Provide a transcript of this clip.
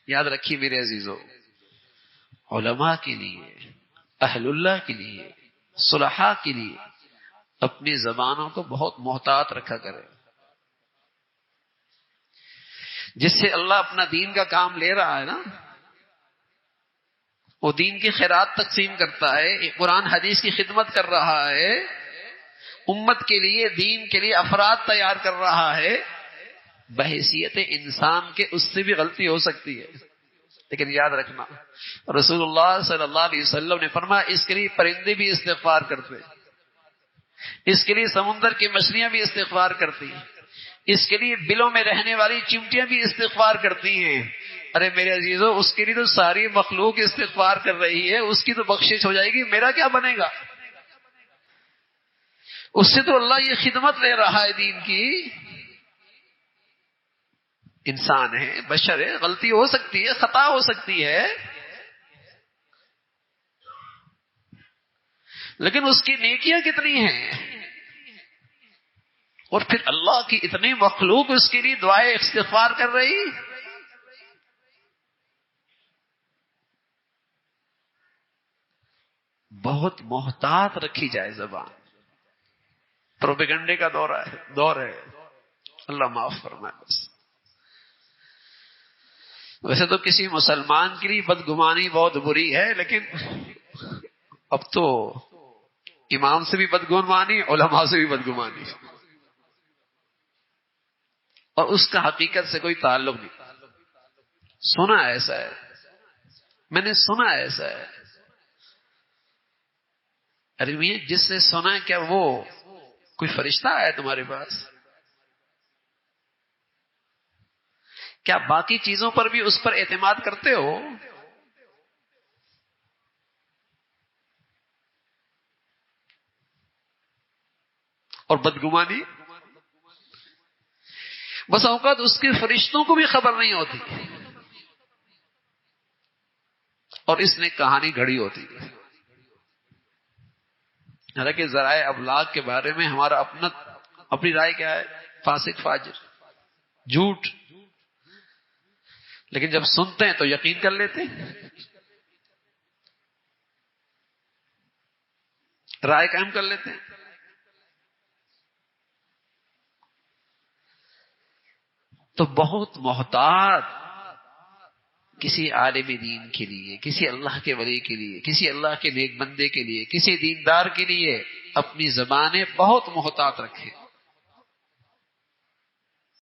یاد رکھیے میرے عزیزو، علماء کے لیے، اہل اللہ کے لیے، صلحاء کے لیے اپنی زبانوں کو بہت محتاط رکھا کرے. جس سے اللہ اپنا دین کا کام لے رہا ہے نا، وہ دین کی خیرات تقسیم کرتا ہے، قرآن حدیث کی خدمت کر رہا ہے، امت کے لیے، دین کے لیے افراد تیار کر رہا ہے. بحیثیت انسان کے اس سے بھی غلطی ہو سکتی ہے، لیکن یاد رکھنا رسول اللہ صلی اللہ علیہ وسلم نے فرمایا اس کے لیے پرندے بھی استغفار کرتے، اس کے لیے سمندر کی مچھلیاں بھی استغفار کرتی ہیں، اس کے لیے بلوں میں رہنے والی چمٹیاں بھی استغفار کرتی ہیں. ارے میرے عزیزو، اس کے لیے تو ساری مخلوق استغفار کر رہی ہے، اس کی تو بخشش ہو جائے گی، میرا کیا بنے گا؟ اس سے تو اللہ یہ خدمت لے رہا ہے دین کی. انسان ہے، بشر ہے، غلطی ہو سکتی ہے، خطا ہو سکتی ہے، لیکن اس کی نیکیاں کتنی ہیں، اور پھر اللہ کی اتنی مخلوق اس کے لیے دعائیں استغفار کر رہی. بہت محتاط رکھی جائے زبان. پروپیگنڈے کا دور ہے، اللہ معاف فرمائے. بس ویسے تو کسی مسلمان کے لیے بدگمانی بہت بری ہے، لیکن اب تو امام سے بھی بدگمانی، علماء سے بھی بدگمانی، اور اس کا حقیقت سے کوئی تعلق نہیں. سنا ایسا ہے، میں نے سنا ایسا ہے. ارے میاں، جس نے سنا ہے کیا وہ کوئی فرشتہ آیا تمہارے پاس؟ کیا باقی چیزوں پر بھی اس پر اعتماد کرتے ہو؟ اور بدگمانی، بس اوقات اس کے فرشتوں کو بھی خبر نہیں ہوتی، اور اس نے کہانی گھڑی ہوتی. حالانکہ ذرائع ابلاغ کے بارے میں ہمارا اپنی رائے کیا ہے؟ فاسق، فاجر، جھوٹ. لیکن جب سنتے ہیں تو یقین کر لیتے ہیں، رائے قائم کر لیتے ہیں. تو بہت محتاط کسی عالم دین کے لیے، کسی اللہ کے ولی کے لیے، کسی اللہ کے نیک بندے کے لیے، کسی دیندار کے لیے اپنی زبانیں بہت محتاط رکھیں.